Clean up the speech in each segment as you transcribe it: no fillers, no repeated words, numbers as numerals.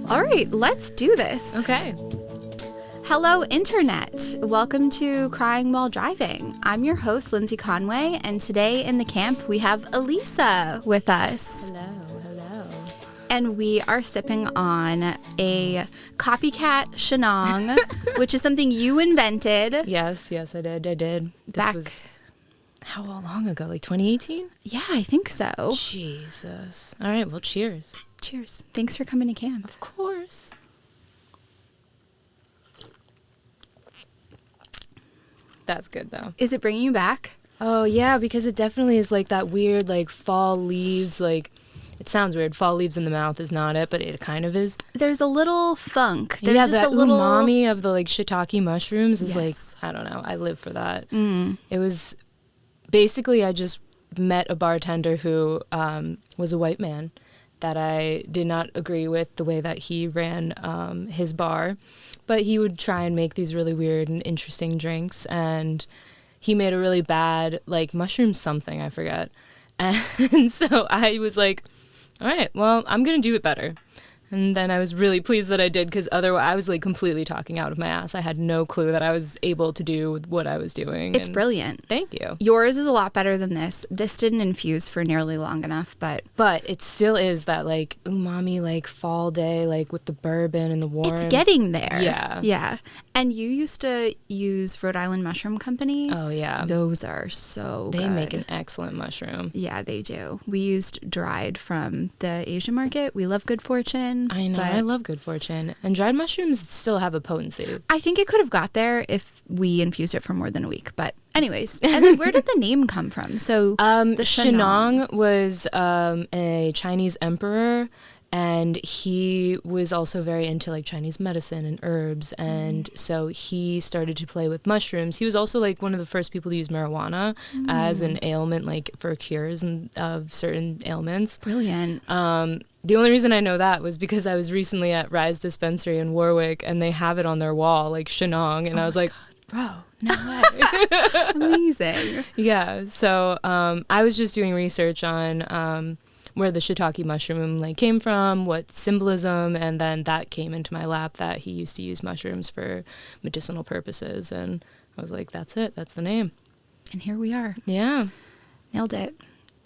All right, let's do this. Okay. Hello, Internet. Welcome to Crying While Driving. I'm your host, Lyndsey Conway, and today in the camp we have Elisa with us. Hello. And we are sipping on a copycat Shennong, which is something you invented. Yes, I did. Back, was how long ago? Like 2018? Yeah, I think so. Jesus. All right, well, cheers. Cheers. Thanks for coming to camp. Of course. That's good, though. Is it bringing you back? Oh, yeah, because it definitely is like that weird, like, fall leaves, like, it sounds weird. Fall leaves in the mouth is not it, but it kind of is. There's a little funk. There's yeah, just that a little umami of the, like, shiitake mushrooms is, yes. like, I don't know. I live for that. It was, basically, I just met a bartender who was a white man that I did not agree with the way that he ran his bar. But he would try and make these really weird and interesting drinks, and he made a really bad, like, mushroom something, I forget. And so I was like, all right, well, I'm going to do it better. And then I was really pleased that I did, because otherwise I was, like, completely talking out of my ass. I had no clue that I was able to do what I was doing. It's brilliant. Thank you. Yours is a lot better than this. This didn't infuse for nearly long enough, but it still is that, like, umami, like, fall day, like, with the bourbon and the warmth. it's getting there. Yeah. And you used to use Rhode Island Mushroom Company. Oh, yeah. Those are so good. They make an excellent mushroom. Yeah, they do. We used dried from the Asian market. We love Good Fortune. I know. I love Good Fortune. And dried mushrooms still have a potency. I think it could have got there if we infused it for more than a week. But anyways, and then where did the name come from? So the Shennong was a Chinese emperor, and he was also very into, like, Chinese medicine and herbs, and so he started to play with mushrooms. He was also, like, one of the first people to use marijuana as an ailment, like, for cures of certain ailments. Brilliant. The only reason I know that was because I was recently at Rise Dispensary in Warwick, and they have it on their wall, like, Shennong, and I was like, bro, no way. Amazing. Yeah, so I was just doing research on where the shiitake mushroom, like, came from, what symbolism, and then that came into my lap that he used to use mushrooms for medicinal purposes, and I was like, that's it, that's the name. And here we are. Yeah. Nailed it.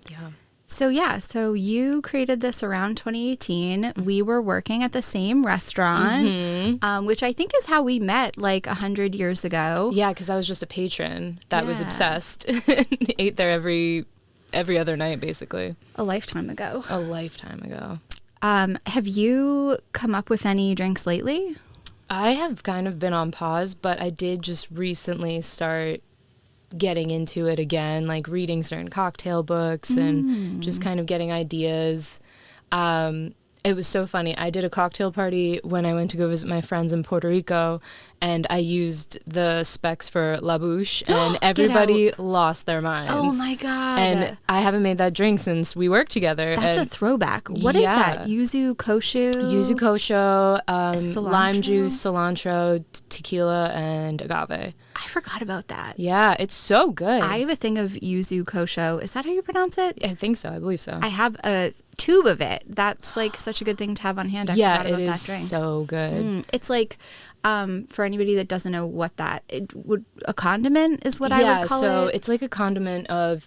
Yeah. So you created this around 2018. We were working at the same restaurant, which I think is how we met, like, 100 years ago. Yeah, because I was just a patron that was obsessed and ate there every other night, basically. A lifetime ago. Have you come up with any drinks lately? I have kind of been on pause, but I did just recently start getting into it again, like reading certain cocktail books and just kind of getting ideas. It was so funny. I did a cocktail party when I went to go visit my friends in Puerto Rico, and I used the specs for La Bouche, and everybody lost their minds. Oh my God. And I haven't made that drink since we worked together. That's a throwback. What is that? Yuzu kosho? Yuzu kosho, lime juice, cilantro, tequila, and agave. I forgot about that. Yeah, it's so good. I have a thing of yuzu kosho. Is that how you pronounce it? I think so. I believe so. I have a tube of it. That's, like, such a good thing to have on hand. I forgot about that drink. So good. It's like, for anybody that doesn't know what a condiment is what I would call it. Yeah, so it's like a condiment of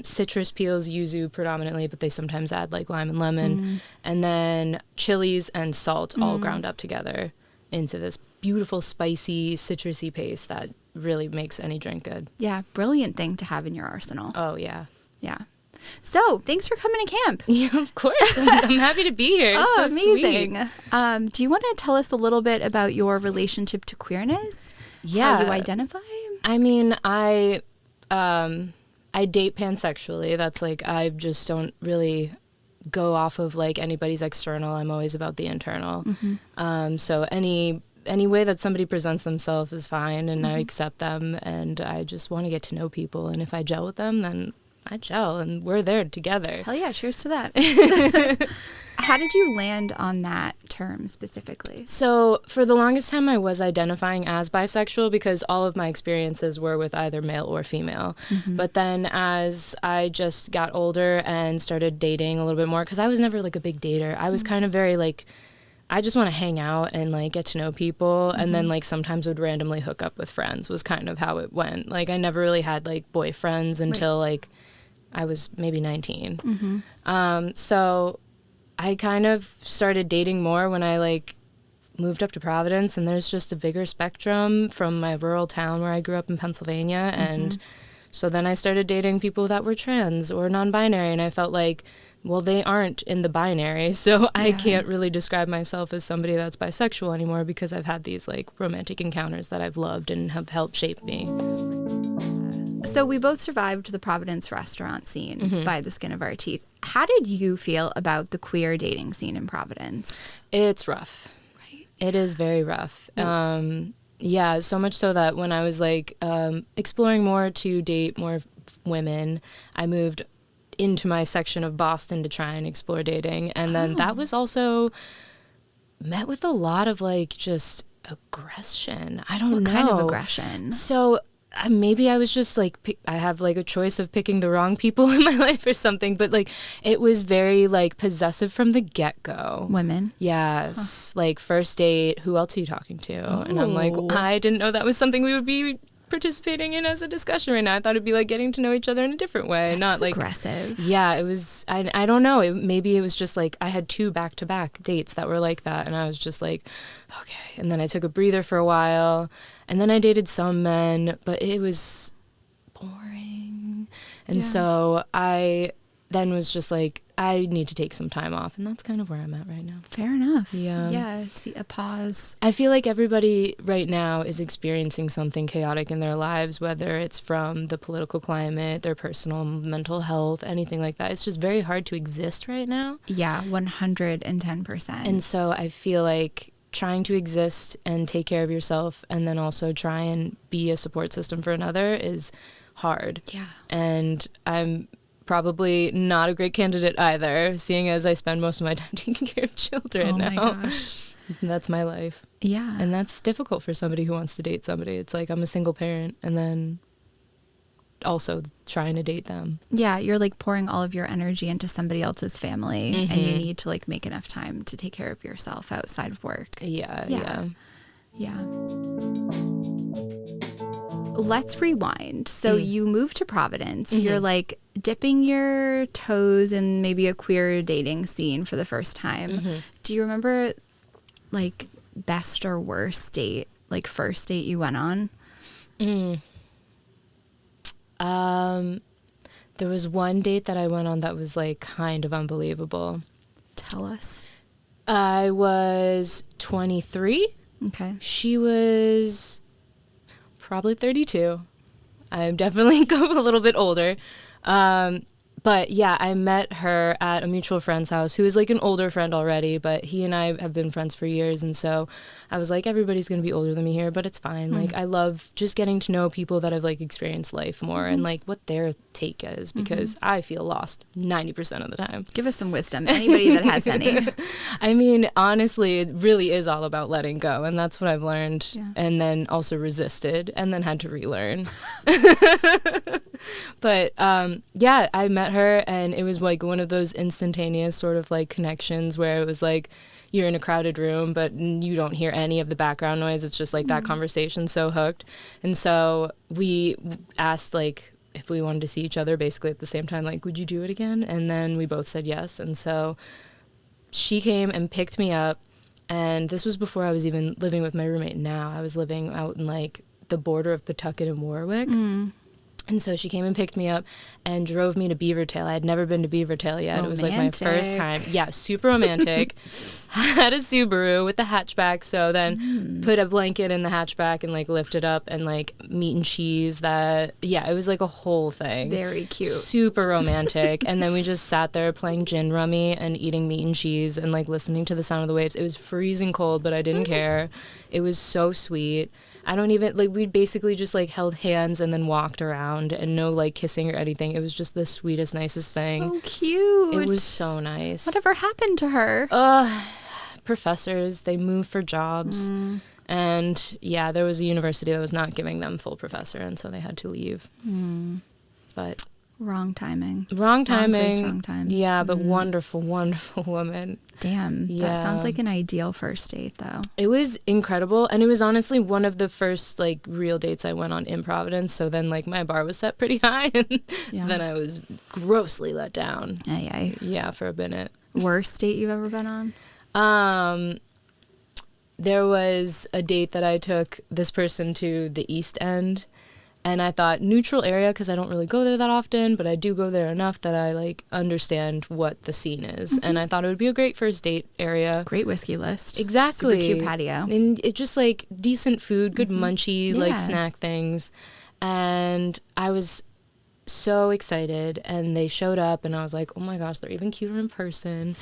citrus peels, yuzu predominantly, but they sometimes add, like, lime and lemon, and then chilies and salt all ground up together into this beautiful, spicy, citrusy paste that really makes any drink good. Yeah, brilliant thing to have in your arsenal. Oh, yeah. Yeah. So, thanks for coming to camp. Yeah, of course. I'm happy to be here. It's so amazing. Sweet. Do you want to tell us a little bit about your relationship to queerness? Yeah. How you identify? I mean, I date pansexually. That's, like, I just don't really go off of, like, anybody's external. I'm always about the internal. So any way that somebody presents themselves is fine, and I accept them, and I just want to get to know people, and if I gel with them, then I gel and we're there together. Hell yeah, cheers to that. How did you land on that term specifically? So for the longest time, I was identifying as bisexual because all of my experiences were with either male or female. But then as I just got older and started dating a little bit more, because I was never like a big dater. I was kind of very like, I just want to hang out and like get to know people. And then like sometimes would randomly hook up with friends was kind of how it went. Like I never really had like boyfriends until like I was maybe 19. So I kind of started dating more when I like moved up to Providence, and there's just a bigger spectrum from my rural town where I grew up in Pennsylvania. And so then I started dating people that were trans or non-binary, and I felt like, well, they aren't in the binary, so I can't really describe myself as somebody that's bisexual anymore because I've had these like romantic encounters that I've loved and have helped shape me. So we both survived the Providence restaurant scene by the skin of our teeth. How did you feel about the queer dating scene in Providence? It's rough. Right. It is very rough. Yeah, so much so that when I was like exploring more to date more women, I moved into my section of Boston to try and explore dating. And then that was also met with a lot of like just aggression. I don't know. What kind of aggression? So maybe I was just like, I have like a choice of picking the wrong people in my life or something, but like it was very like possessive from the get-go. Women? Yes. Like first date, who else are you talking to? And I'm like, I didn't know that was something we would be participating in as a discussion right now. I thought it'd be like getting to know each other in a different way. Not like aggressive. Yeah, it was, I don't know. Maybe it was just like I had 2 back-to-back dates that were like that, and I was just like, okay. And then I took a breather for a while, and then I dated some men, but it was boring. And so I then was just like, I need to take some time off, and that's kind of where I'm at right now. Fair enough. Yeah. Yeah, see a pause. I feel like everybody right now is experiencing something chaotic in their lives, whether it's from the political climate, their personal mental health, anything like that. It's just very hard to exist right now. Yeah, 110%. And so I feel like trying to exist and take care of yourself and then also try and be a support system for another is hard. Yeah. And I'm probably not a great candidate either, seeing as I spend most of my time taking care of children now. Oh my gosh. That's my life. Yeah. And that's difficult for somebody who wants to date somebody. It's like I'm a single parent and then also trying to date them. Yeah, you're like pouring all of your energy into somebody else's family and you need to like make enough time to take care of yourself outside of work. Yeah. Let's rewind. So you moved to Providence. You're like dipping your toes in maybe a queer dating scene for the first time. Do you remember like best or worst date, like first date you went on? There was one date that I went on that was like kind of unbelievable. Tell us. I was 23. Okay. She was probably 32. I'm definitely a little bit older. But yeah, I met her at a mutual friend's house who is like an older friend already, but he and I have been friends for years. And so I was like, everybody's going to be older than me here, but it's fine. Like, I love just getting to know people that have like experienced life more and like what their take is, because I feel lost 90% of the time. Give us some wisdom. Anybody that has any. I mean, honestly, it really is all about letting go. And that's what I've learned. Yeah. And then also resisted and then had to relearn. But yeah, I met her and it was like one of those instantaneous sort of like connections where it was like you're in a crowded room but you don't hear any of the background noise. It's just like that conversation so hooked. And so we asked like if we wanted to see each other basically at the same time, like, would you do it again? And then we both said yes. And so she came and picked me up, and this was before I was even living with my roommate now. I was living out in like the border of Pawtucket and Warwick. And so she came and picked me up and drove me to Beavertail. I had never been to Beavertail yet. Romantic. It was like my first time. Yeah, super romantic. Had a Subaru with the hatchback, so then put a blanket in the hatchback and like lift it up and like meat and cheese that, yeah, it was like a whole thing. Very cute. Super romantic. And then we just sat there playing gin rummy and eating meat and cheese and like listening to the sound of the waves. It was freezing cold, but I didn't care. It was so sweet. I don't even, like, we basically just, like, held hands and then walked around, and no, like, kissing or anything. It was just the sweetest, nicest thing. So cute. It was so nice. Whatever happened to her? Professors, they moved for jobs. And, yeah, there was a university that was not giving them full professor, and so they had to leave. But... Wrong timing. Wrong timing. Wrong place, wrong time. Yeah, but wonderful, wonderful woman. Damn. Yeah. That sounds like an ideal first date, though. It was incredible. And it was honestly one of the first, like, real dates I went on in Providence. So then, like, my bar was set pretty high. And then I was grossly let down. Aye. Yeah, for a minute. Worst date you've ever been on? There was a date that I took this person to the East End. And I thought neutral area, because I don't really go there that often, but I do go there enough that I, like, understand what the scene is. And I thought it would be a great first date area. Great whiskey list. Exactly. Super cute patio. And it just, like, decent food, good munchy, like, snack things. And I was so excited, and they showed up, and I was like, oh my gosh, they're even cuter in person.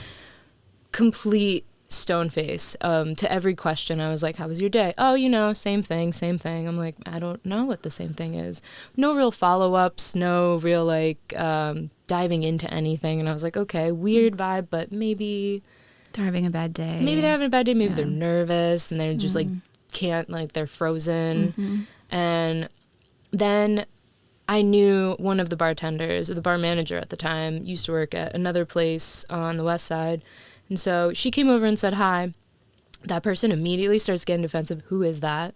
Complete stone face. To every question, I was like, how was your day? Oh, you know, same thing. I'm like, I don't know what the same thing is. No real follow-ups, no real, like, diving into anything. And I was like, okay, weird vibe, but maybe they're having a bad day. Maybe they're nervous, and they're just, like, can't, like, they're frozen. And then I knew one of the bartenders, or the bar manager at the time, used to work at another place on the west side. And so she came over and said hi. That person immediately starts getting defensive. Who is that?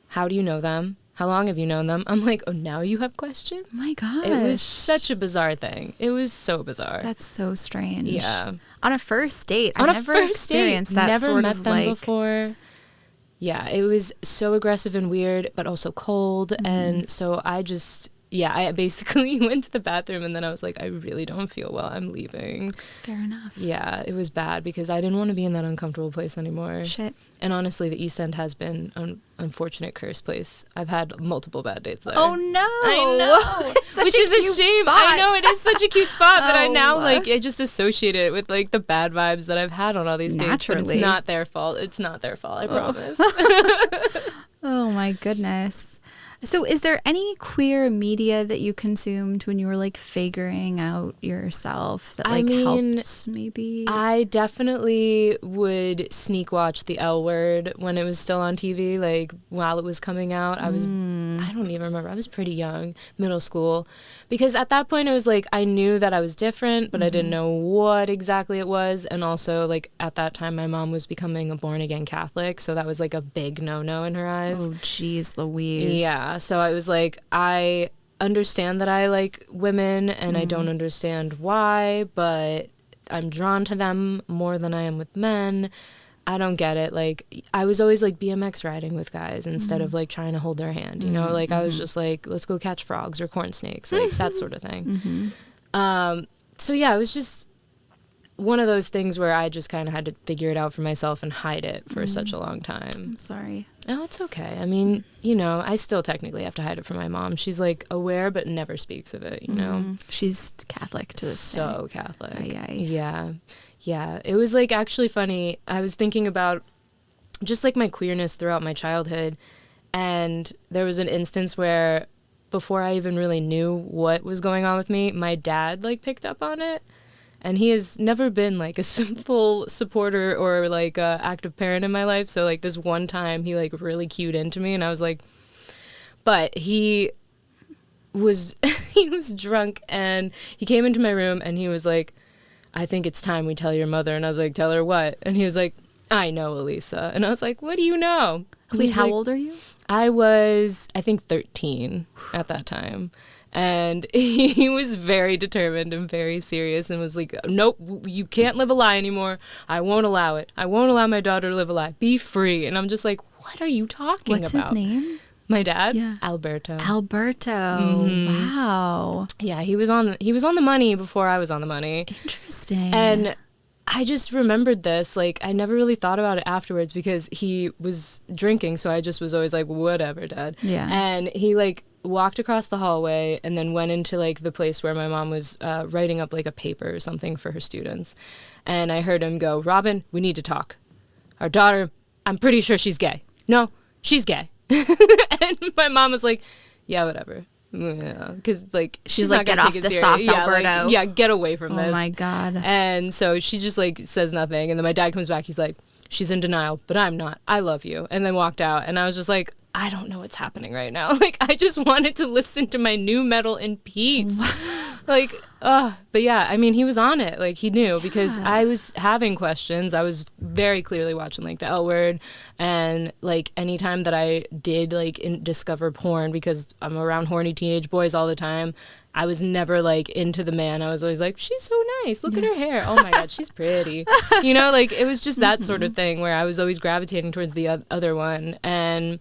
How do you know them? How long have you known them? I'm like, oh, now you have questions? Oh my gosh. It was such a bizarre thing. It was so bizarre. That's so strange. Yeah. On a first date. I've never experienced that never sort met of, them like... before. Yeah, it was so aggressive and weird, but also cold. And so I just... Yeah, I basically went to the bathroom, and then I was like, I really don't feel well. I'm leaving. Fair enough. Yeah, it was bad because I didn't want to be in that uncomfortable place anymore. Shit. And honestly, the East End has been an unfortunate cursed place. I've had multiple bad dates there. Oh, no. I know. Which is a shame. Spot. I know, it is such a cute spot, but I now, like, I just associate it with, like, the bad vibes that I've had on all these dates. But it's not their fault. It's not their fault, I promise. Oh, my goodness. So is there any queer media that you consumed when you were, like, figuring out yourself that, like, helped maybe? I definitely would sneak watch The L Word when it was still on TV, like, while it was coming out. I don't even remember. I was pretty young, middle school. Because at that point, it was, like, I knew that I was different, but I didn't know what exactly it was. And also, like, at that time, my mom was becoming a born-again Catholic, so that was, like, a big no-no in her eyes. Oh, geez, Louise. Yeah, so I was like, I understand that I like women, and I don't understand why, but I'm drawn to them more than I am with men. I don't get it. Like, I was always, like, BMX riding with guys instead of, like, trying to hold their hand, you know? Like, I was just like, let's go catch frogs or corn snakes, like, that sort of thing. So, yeah, it was just one of those things where I just kind of had to figure it out for myself and hide it for such a long time. I'm sorry. Oh, it's okay. I mean, you know, I still technically have to hide it from my mom. She's, like, aware but never speaks of it, you know? She's Catholic to this day. So Catholic. Aye. Yeah. Yeah, it was, like, actually funny. I was thinking about just, like, my queerness throughout my childhood, and there was an instance where before I even really knew what was going on with me, my dad, like, picked up on it, and he has never been, like, a full supporter or, like, a active parent in my life, so, like, this one time he, like, really cued into me, and I was like, but he was drunk, and he came into my room, and he was like, I think it's time we tell your mother. And I was like, tell her what? And he was like, I know, Elisa. And I was like, what do you know? Wait, how old are you? I was, I think, 13 at that time. And he was very determined and very serious and was like, nope, you can't live a lie anymore. I won't allow it. I won't allow my daughter to live a lie. Be free. And I'm just like, what are you talking about? What's his name? My dad? Yeah. Alberto. Wow. Yeah, he was on the money before I was on the money. Interesting. And I just remembered this, like, I never really thought about it afterwards because he was drinking, so I just was always like, whatever, Dad. Yeah. And he, like, walked across the hallway and then went into, like, the place where my mom was writing up, like, a paper or something for her students. And I heard him go, Robin, we need to talk. Our daughter, I'm pretty sure she's gay. No, she's gay. And my mom was like, yeah, whatever. Yeah, because like she's like, get off the sauce, Alberto. Like, yeah, get away from this. Oh my God. And so she just like says nothing, and then my dad comes back. He's like, she's in denial, but I'm not. I love you. And then walked out, and I was just like, I don't know what's happening right now. Like, I just wanted to listen to my new metal in peace. Like, but yeah, I mean, he was on it. Like, he knew, because I was having questions. I was very clearly watching, like, the L Word, and, like, anytime that I did, like, discover porn, because I'm around horny teenage boys all the time, I was never, like, into the man. I was always like, she's so nice. Look at her hair. Oh, my God, she's pretty. You know, like, it was just that sort of thing where I was always gravitating towards the other one. And,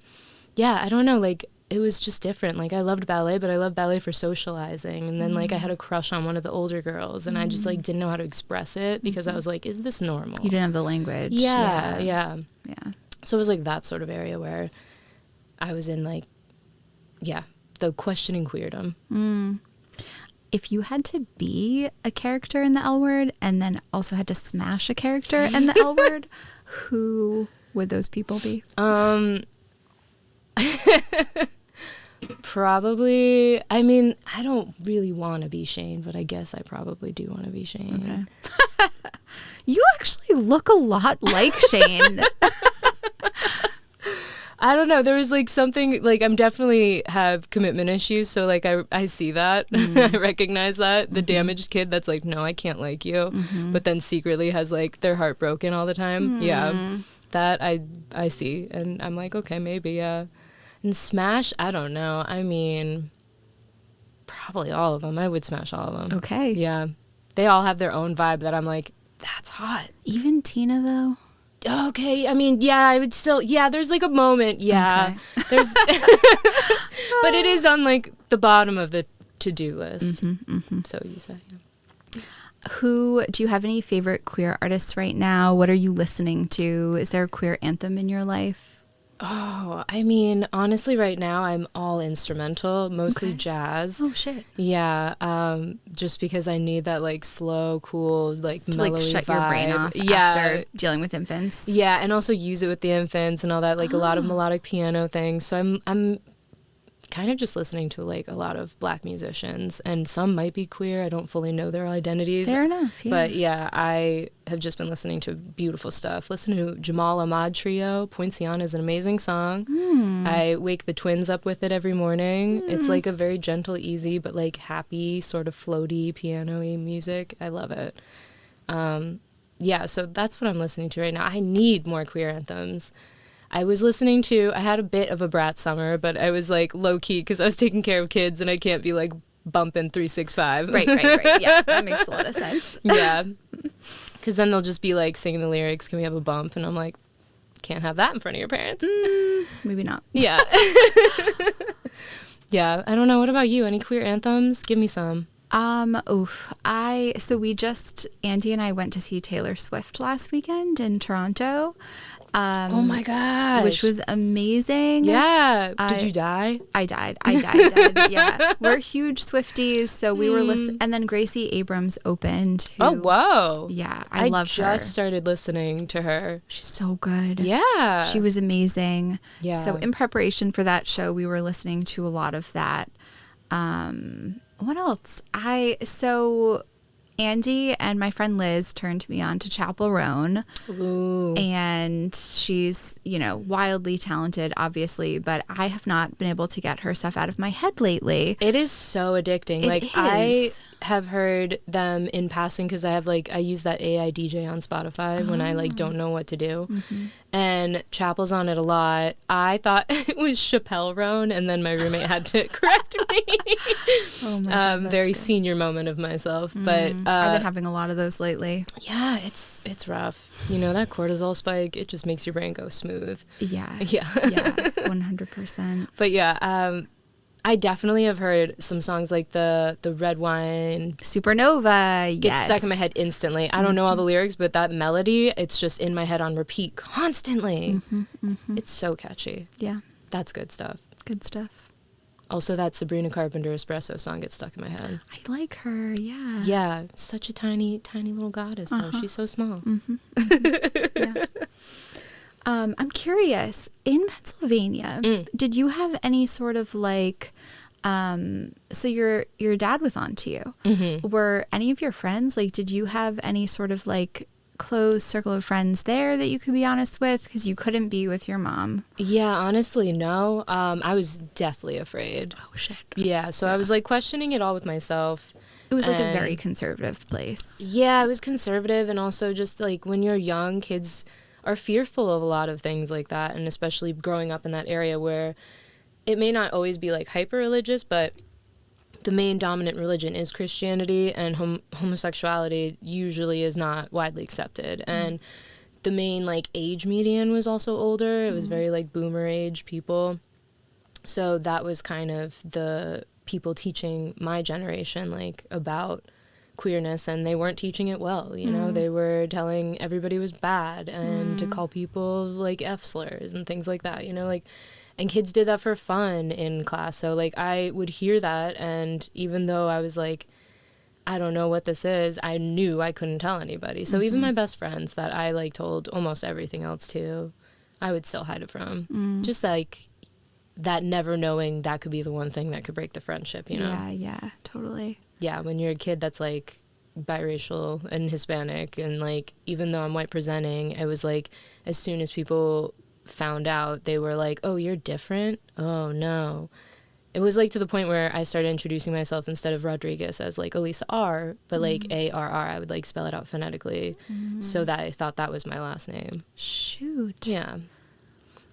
yeah, I don't know, like, it was just different. Like, I loved ballet, but I loved ballet for socializing. And then, like, I had a crush on one of the older girls, and I just, like, didn't know how to express it because I was like, is this normal? You didn't have the language. Yeah. So it was, like, that sort of area where I was in, like, the questioning queerdom. If you had to be a character in the L Word and then also had to smash a character in the L Word, who would those people be? Probably, I mean, I don't really want to be Shane, but I guess I probably do want to be Shane. Okay. You actually look a lot like Shane. I don't know. There was like something, like, I'm definitely have commitment issues. So like I see that. I recognize that. The damaged kid that's like, no, I can't like you. But then secretly has like their heart broken all the time. Yeah. That I see. And I'm like, okay, maybe, yeah. And smash, I don't know. I mean, probably all of them. I would smash all of them. Okay. Yeah. They all have their own vibe that I'm like, that's hot. Even Tina, though? Okay, I mean, yeah, I would still, yeah, there's like a moment, yeah. Okay. There's, but it is on like the bottom of the to-do list. So you say, yeah. Do you have any favorite queer artists right now? What are you listening to? Is there a queer anthem in your life? Oh, I mean, honestly, right now I'm all instrumental, mostly jazz. Oh, shit. Yeah, just because I need that, like, slow, cool, like, to, mellowy like, shut vibe. your brain off after dealing with infants. Yeah, and also use it with the infants and all that, like, a lot of melodic piano things. So I'm kind of just listening to, like, a lot of Black musicians, and some might be queer. I don't fully know their identities. Fair enough, yeah. But, yeah, I have just been listening to beautiful stuff. Listen to Jamal Ahmad Trio. Poinciana is an amazing song. I wake the twins up with it every morning. It's, like, a very gentle, easy, but, like, happy, sort of floaty, piano-y music. I love it. Yeah, so that's what I'm listening to right now. I need more queer anthems. I was listening to, I had a bit of a brat summer, but I was like low key because I was taking care of kids and I can't be like bumping 365. Right. Yeah, that makes a lot of sense. Yeah. Because then they'll just be like singing the lyrics, can we have a bump? And I'm like, can't have that in front of your parents. Maybe not. Yeah. Yeah. I don't know. What about you? Any queer anthems? Give me some. Andy and I went to see Taylor Swift last weekend in Toronto. Oh my gosh. Which was amazing. Yeah. Did you die? I died. Yeah. We're huge Swifties, so we were listening. And then Gracie Abrams opened. Oh, whoa. Yeah, I love her. I just started listening to her. She's so good. Yeah. She was amazing. Yeah. So in preparation for that show, we were listening to a lot of that. What else? Andy and my friend Liz turned me on to Chappell Roan. Ooh. And she's, wildly talented, obviously, but I have not been able to get her stuff out of my head lately. It is so addicting. I have heard them in passing because I use that AI DJ on Spotify when I don't know what to do. And Chappell's on it a lot. I thought it was Chappell Roan, and then my roommate had to correct me. Oh my God, very good. Senior moment of myself. But I've been having a lot of those lately. Yeah, it's rough. That cortisol spike, it just makes your brain go smooth. Yeah. Yeah. 100%. But yeah, I definitely have heard some songs like the Red Wine. Supernova, Gets stuck in my head instantly. I don't know all the lyrics, but that melody, it's just in my head on repeat constantly. It's so catchy. Yeah. That's good stuff. Good stuff. Also, that Sabrina Carpenter Espresso song gets stuck in my head. I like her, yeah. Yeah, such a tiny, tiny little goddess, though. She's so small. Yeah. I'm curious, in Pennsylvania, did you have any sort of like, so your dad was on to you. Mm-hmm. Were any of your friends, like, did you have any sort of like close circle of friends there that you could be honest with? Because you couldn't be with your mom. Yeah, honestly, no. I was deathly afraid. Oh, shit. Yeah, so I was like questioning it all with myself. It was like a very conservative place. Yeah, it was conservative, and also just like when you're young, kids are fearful of a lot of things like that, and especially growing up in that area where it may not always be like hyper religious, but the main dominant religion is Christianity, and homosexuality usually is not widely accepted. And the main like age median was also older. It was very like boomer age people. So that was kind of the people teaching my generation like about queerness, and they weren't teaching it well, you know. They were telling everybody was bad and to call people like F slurs and things like that, you know, like, and kids did that for fun in class. So like I would hear that, and even though I was like, I don't know what this is, I knew I couldn't tell anybody. So even my best friends that I like told almost everything else to, I would still hide it from. Just like that never knowing that could be the one thing that could break the friendship, you know? Yeah, totally. Yeah, when you're a kid that's like biracial and Hispanic, and like even though I'm white presenting, it was like as soon as people found out, they were like, oh, you're different? Oh, no. It was like to the point where I started introducing myself instead of Rodriguez as like Elisa R, but like A-R-R. I would like spell it out phonetically so that I thought that was my last name. Shoot. Yeah.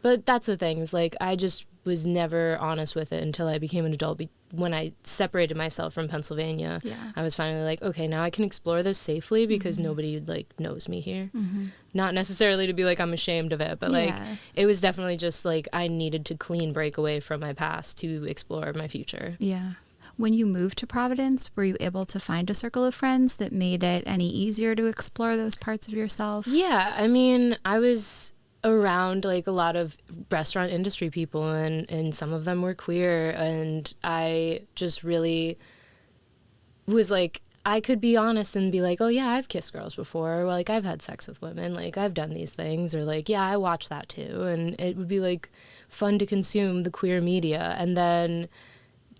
But that's the thing, is like I just was never honest with it until I became an adult. When I separated myself from Pennsylvania, I was finally like, okay, now I can explore this safely because nobody like knows me here. Not necessarily to be like I'm ashamed of it, but like it was definitely just like I needed to clean break away from my past to explore my future. Yeah. When you moved to Providence, were you able to find a circle of friends that made it any easier to explore those parts of yourself? Yeah, I mean, I was around like a lot of restaurant industry people, and some of them were queer, and I just really was like, I could be honest and be like, oh yeah, I've kissed girls before, or like I've had sex with women, like I've done these things, or like, yeah, I watch that too. And it would be like fun to consume the queer media. And then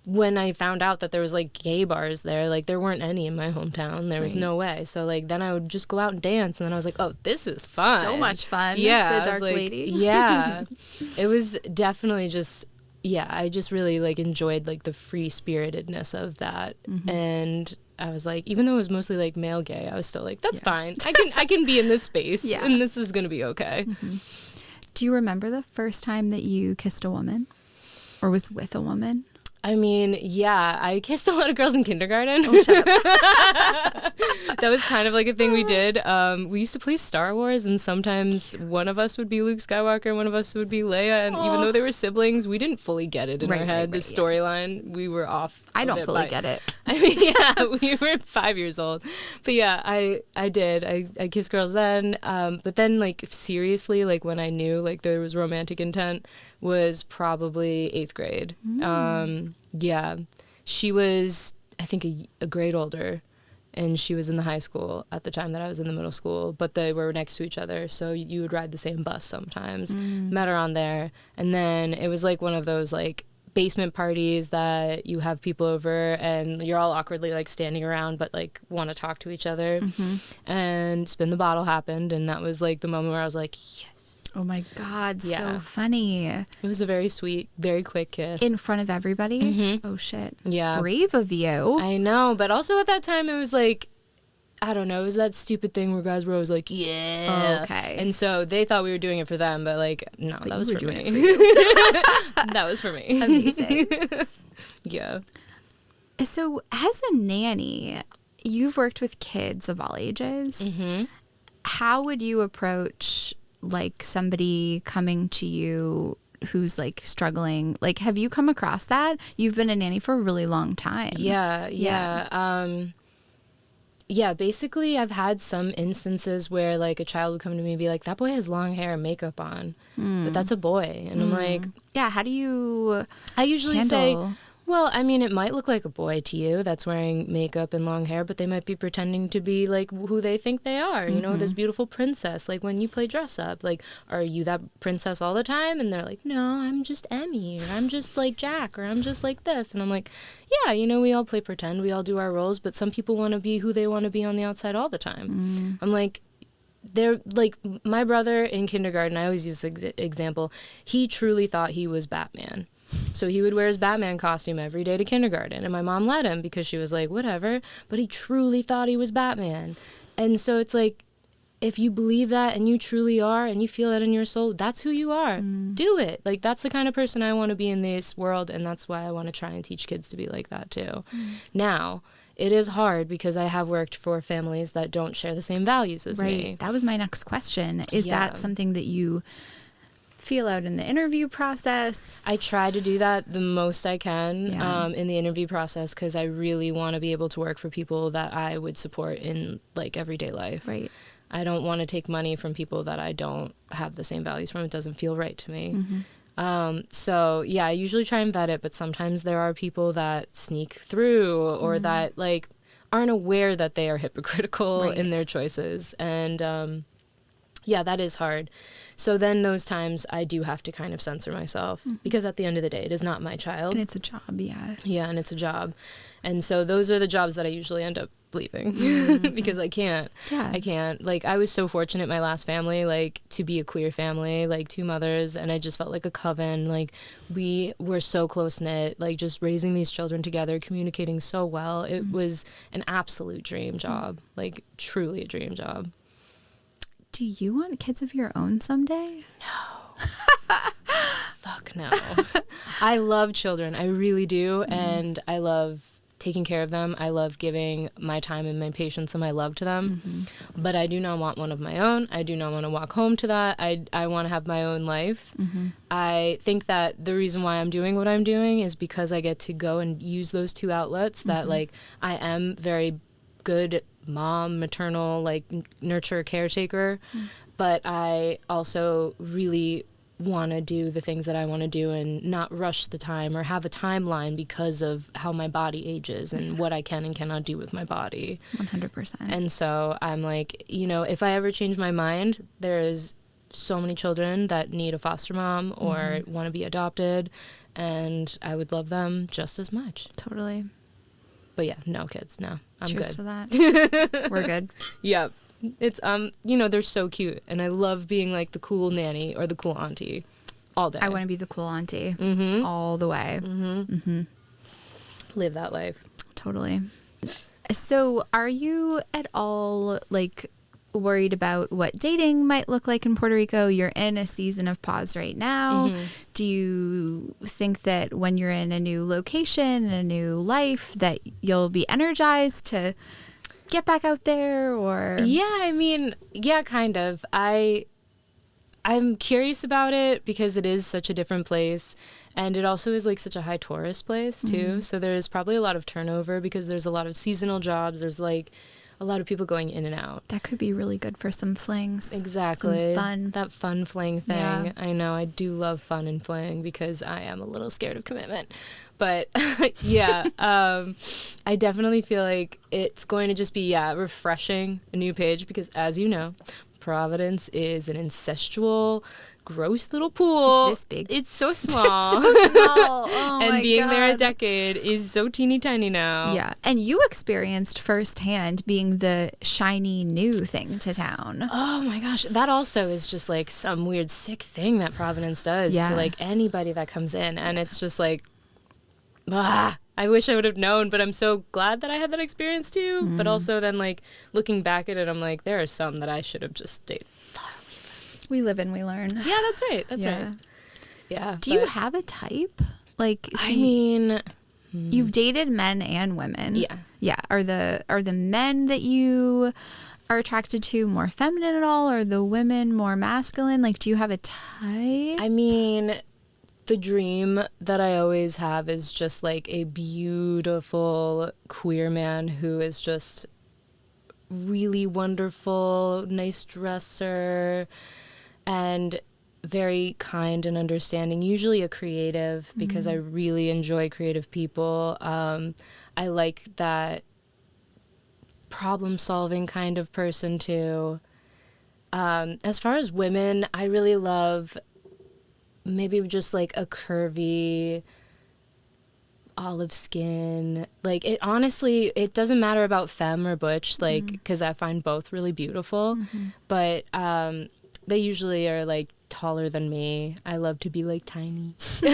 when I found out that there was like gay bars there, like there weren't any in my hometown. There was no way. So like then I would just go out and dance, and then I was like, oh, this is fun. So much fun. Yeah. The dark like, lady. Yeah. It was definitely just, yeah, I just really like enjoyed like the free spiritedness of that. And I was like, even though it was mostly like male gay, I was still like, that's fine. I can be in this space and this is going to be okay. Do you remember the first time that you kissed a woman or was with a woman? I mean, yeah, I kissed a lot of girls in kindergarten. Oh, shut up. That was kind of like a thing we did. We used to play Star Wars, and sometimes one of us would be Luke Skywalker and one of us would be Leia. And even though they were siblings, we didn't fully get it in our head. The storyline, we were off. I don't fully get it. I mean, yeah, we were 5 years old. But yeah, I did. I kissed girls then. But then, like, seriously, like, when I knew, like, there was romantic intent was probably 8th grade. Yeah, she was, I think, a grade older, and she was in the high school at the time that I was in the middle school, but they were next to each other, so you would ride the same bus sometimes. Met her on there, and then it was like one of those like basement parties that you have people over and you're all awkwardly like standing around but like want to talk to each other. And Spin the Bottle happened, and that was like the moment where I was like, yes. Oh my God, so funny. It was a very sweet, very quick kiss. In front of everybody? Oh shit. Yeah. Brave of you. I know, but also at that time it was like, I don't know, it was that stupid thing where guys were always like, yeah. Okay. And so they thought we were doing it for them, but like, no, but that was for me. That was for me. Amazing. Yeah. So as a nanny, you've worked with kids of all ages. How would you approach like somebody coming to you who's like struggling? Like, have you come across that? You've been a nanny for a really long time. Yeah. Basically I've had some instances where like a child would come to me and be like, that boy has long hair and makeup on, but that's a boy. And I'm like, yeah, how do you I usually handle... say, Well, I mean, it might look like a boy to you that's wearing makeup and long hair, but they might be pretending to be like who they think they are. You know, this beautiful princess. Like when you play dress up, like, are you that princess all the time? And they're like, no, I'm just Emmy, or I'm just like Jack, or I'm just like this. And I'm like, yeah, you know, we all play pretend, we all do our roles, but some people want to be who they want to be on the outside all the time. I'm like, they're like, my brother in kindergarten, I always use this example, he truly thought he was Batman. So he would wear his Batman costume every day to kindergarten, and my mom let him because she was like, whatever, but he truly thought he was Batman. And so it's like, if you believe that and you truly are and you feel that in your soul, that's who you are. Do it. Like, that's the kind of person I want to be in this world, and that's why I want to try and teach kids to be like that too. Now, it is hard because I have worked for families that don't share the same values as me. That was my next question. Is that something that you feel out in the interview process? I try to do that the most I can in the interview process, because I really want to be able to work for people that I would support in like everyday life. Right. I don't want to take money from people that I don't have the same values from. It doesn't feel right to me. So yeah, I usually try and vet it, but sometimes there are people that sneak through or that like aren't aware that they are hypocritical in their choices. And yeah, that is hard. So then those times I do have to kind of censor myself because at the end of the day, it is not my child. And it's a job, yeah. Yeah, and it's a job. And so those are the jobs that I usually end up leaving because I can't. Yeah. I can't. Like, I was so fortunate in my last family, like, to be a queer family, like 2 mothers, and I just felt like a coven. Like, we were so close-knit, like, just raising these children together, communicating so well. It was an absolute dream job, like, truly a dream job. Do you want kids of your own someday? No. Fuck no. I love children. I really do. And I love taking care of them. I love giving my time and my patience and my love to them. But I do not want one of my own. I do not want to walk home to that. I want to have my own life. I think that the reason why I'm doing what I'm doing is because I get to go and use those 2 outlets that, like, I am very good mom, maternal, like, nurture, caretaker, but I also really want to do the things that I want to do and not rush the time or have a timeline because of how my body ages and what I can and cannot do with my body. 100%. And so I'm like, you know, if I ever change my mind, there is so many children that need a foster mom or want to be adopted, and I would love them just as much. Totally. But yeah, no kids, no. I'm Cheers good. to that. We're good. Yep. It's, you know, they're so cute, and I love being like the cool nanny or the cool auntie all day. I want to be the cool auntie all the way. Live that life. Totally. So are you at all, like, worried about what dating might look like in Puerto Rico? You're in a season of pause right now. Do you think that when you're in a new location, a new life, that you'll be energized to get back out there? Or yeah, I mean, yeah, kind of. I'm curious about it because it is such a different place, and it also is like such a high tourist place too. So there's probably a lot of turnover because there's a lot of seasonal jobs. There's like a lot of people going in and out. That could be really good for some flings. Exactly. Some fun. That fun fling thing. Yeah. I know. I do love fun and fling because I am a little scared of commitment. But yeah, I definitely feel like it's going to just be, refreshing, a new page, because as you know, Providence is an incestual, gross little pool. It's this big. It's so small. So small. Oh and my being there a God. decade is so teeny tiny now. Yeah. And you experienced firsthand being the shiny new thing to town. Oh my gosh. That also is just like some weird sick thing that Providence does to like anybody that comes in. And it's just like, I wish I would have known, but I'm so glad that I had that experience too. But also then, like, looking back at it, I'm like, there are some that I should have just stayed. We live and we learn. Yeah, that's right. That's right. Yeah. Do you have a type? Like, so I mean, you've dated men and women. Yeah. Yeah. Are the men that you are attracted to more feminine at all, or the women more masculine? Like, do you have a type? I mean, the dream that I always have is just like a beautiful queer man who is just really wonderful, nice dresser, and very kind and understanding, usually a creative, because I really enjoy creative people. I like that problem-solving kind of person, too. As far as women, I really love maybe just, like, a curvy, olive skin. Like, it honestly, it doesn't matter about femme or butch, like, because I find both really beautiful. But they usually are, like, taller than me. I love to be, like, tiny. Cute.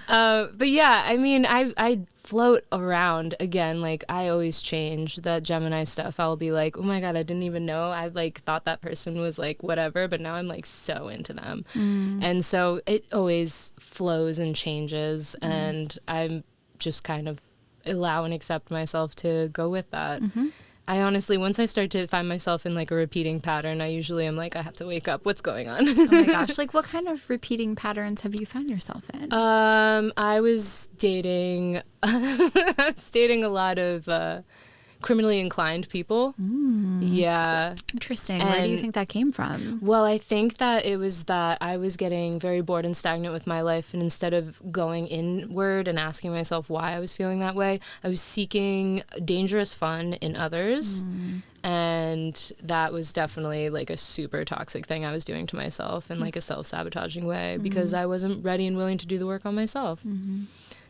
But yeah, I mean, I float around again. Like, I always change that Gemini stuff. I'll be like, oh my God, I didn't even know. I like thought that person was like whatever, but now I'm like so into them. And so it always flows and changes, and I'm just kind of allow and accept myself to go with that. I honestly, once I start to find myself in like a repeating pattern, I usually am like, I have to wake up. What's going on? Oh my gosh. Like, what kind of repeating patterns have you found yourself in? I was dating a lot of criminally inclined people. Yeah. Interesting. Where do you think that came from? Well, I think that it was that I was getting very bored and stagnant with my life, and instead of going inward and asking myself why I was feeling that way, I was seeking dangerous fun in others. And that was definitely like a super toxic thing I was doing to myself in like a self-sabotaging way, because I wasn't ready and willing to do the work on myself.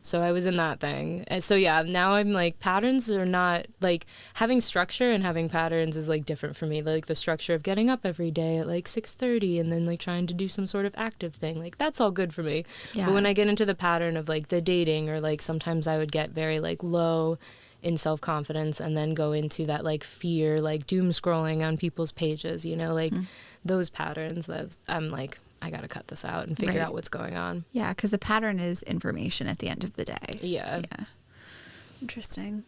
So I was in that thing. And so yeah, now I'm like, patterns are not like, having structure and having patterns is like different for me. Like the structure of getting up every day at like 6:30 and then like trying to do some sort of active thing, like that's all good for me. But when I get into the pattern of like the dating, or like sometimes I would get very like low in self-confidence and then go into that like fear, like doom scrolling on people's pages, you know, like those patterns, that I'm like, I got to cut this out and figure out what's going on. Yeah, because a pattern is information at the end of the day. Yeah. Interesting.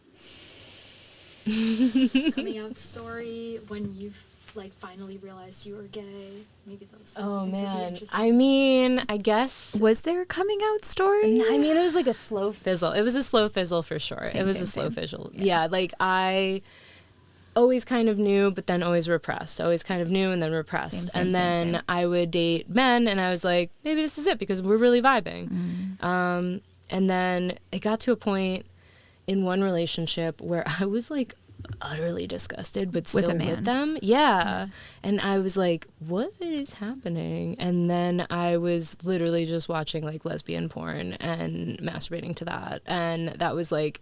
Coming out story when you've like finally realized you were gay. Maybe those things would be interesting. I mean, I guess. Was there a coming out story? I mean, it was like a slow fizzle. It was a slow fizzle for sure. It was a slow fizzle. Yeah, like I always kind of knew, but then always repressed. Always kind of knew and then repressed. And then I would date men, and I was like, maybe this is it, because we're really vibing. And then it got to a point in one relationship where I was like utterly disgusted, but still with them. Yeah. And I was like, what is happening? And then I was literally just watching like lesbian porn and masturbating to that. And that was like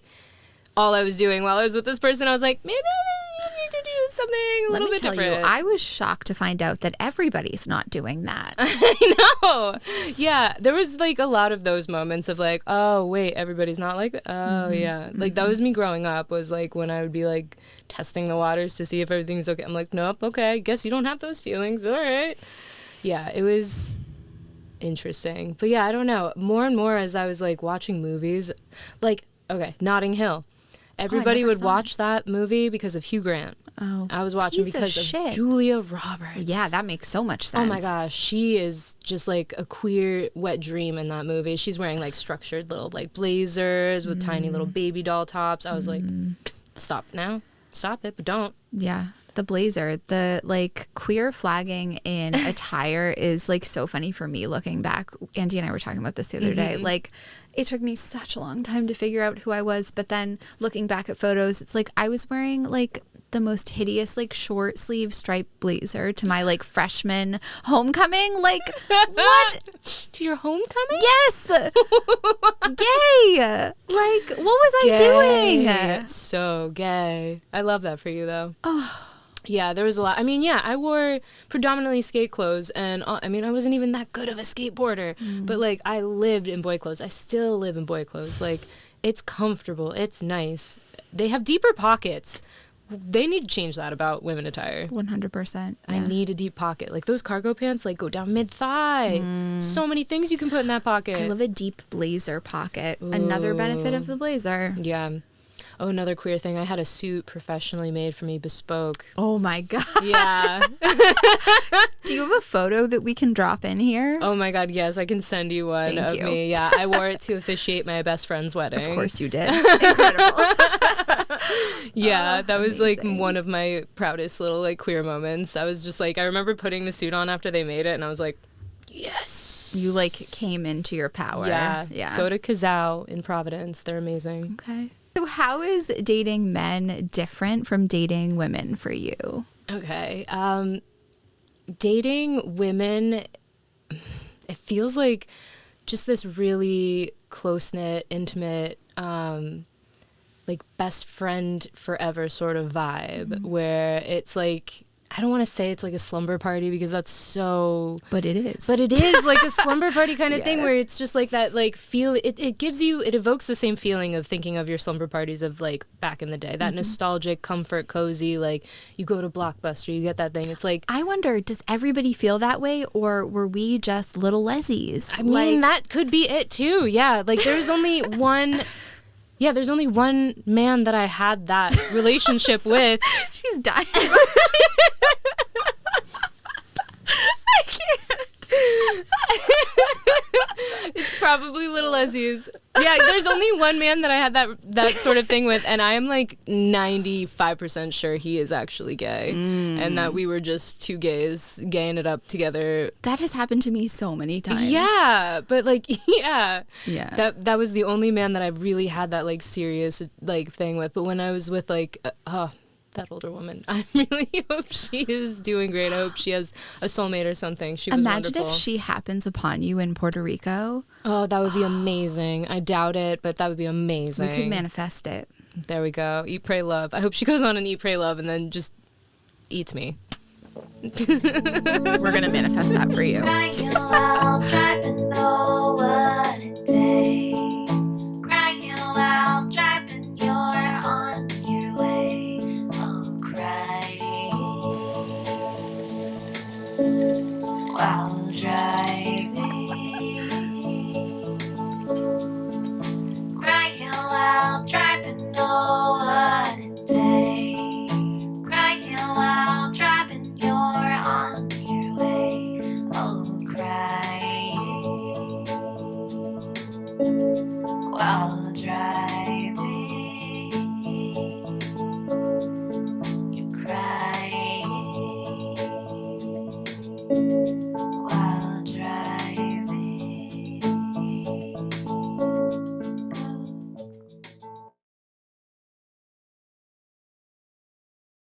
all I was doing while I was with this person. I was like, maybe I need to do something a little bit different. Let me tell you, I was shocked to find out that everybody's not doing that. I know. Yeah, there was like a lot of those moments of like, oh wait, everybody's not like that. Oh yeah, like that was me growing up. Was like when I would be like testing the waters to see if everything's okay. I'm like, nope, okay, guess you don't have those feelings. All right. Yeah, it was interesting, but yeah, I don't know. More and more as I was like watching movies, like okay, Notting Hill. Everybody would watch that movie because of Hugh Grant. Oh, I was watching because of Julia Roberts. Yeah, that makes so much sense. Oh my gosh, she is just like a queer wet dream in that movie. She's wearing like structured little like blazers with tiny little baby doll tops. I was like, stop now. Stop it, but don't. Yeah. The blazer, the like queer flagging in attire is like so funny for me looking back. Andy and I were talking about this the other day. Like it took me such a long time to figure out who I was. But then looking back at photos, it's like I was wearing like the most hideous like short sleeve striped blazer to my like freshman homecoming. Like what? To your homecoming? Yes. Gay. Like what was I doing? So gay. I love that for you though. Oh. Yeah, there was a lot. I mean, yeah, I wore predominantly skate clothes, and I mean, I wasn't even that good of a skateboarder, but like I lived in boy clothes. I still live in boy clothes. Like it's comfortable. It's nice. They have deeper pockets. They need to change that about women attire. 100%. I need a deep pocket. Like those cargo pants, like go down mid-thigh. So many things you can put in that pocket. I love a deep blazer pocket. Ooh. Another benefit of the blazer. Yeah. Oh, another queer thing. I had a suit professionally made for me, bespoke. Oh my God. Yeah. Do you have a photo that we can drop in here? Oh my God, yes. I can send you one of me. Yeah, I wore it to officiate my best friend's wedding. Of course you did. Incredible. Yeah, that was like amazing. one of my proudest little like queer moments. I was just like, I remember putting the suit on after they made it, and I was like, yes. You like came into your power. Yeah. Go to Kazao in Providence. They're amazing. Okay. So how is dating men different from dating women for you? Okay. Dating women, it feels like just this really close-knit, intimate, like best friend forever sort of vibe, where it's like, I don't want to say it's like a slumber party because that's so... But it is. But it is like a slumber party kind of thing where it's just like that, like feel, it gives you, it evokes the same feeling of thinking of your slumber parties of like back in the day, that nostalgic, comfort, cozy, like you go to Blockbuster, you get that thing. It's like... I wonder, does everybody feel that way, or were we just little Lezzies? I mean, that could be it too. Yeah. Like there's only one... Yeah, there's only one man that I had that relationship with. She's dying. I can't. It's probably Little Lezzies. Yeah, there's only one man that I had that sort of thing with, and I am like 95% sure he is actually gay, and that we were just two gays gaying it up together. That has happened to me so many times. Yeah, but like, yeah. Yeah. That was the only man that I really had that like serious like thing with. But when I was with like, that older woman, I really hope she is doing great. I hope she has a soulmate or something. She was Imagine wonderful. if she happens upon you in Puerto Rico. Oh, that would be amazing. I doubt it, but that would be amazing. We could manifest it. There we go. Eat, pray, love. I hope she goes on and eat, pray, love, and then just eats me. We're going to manifest that for you.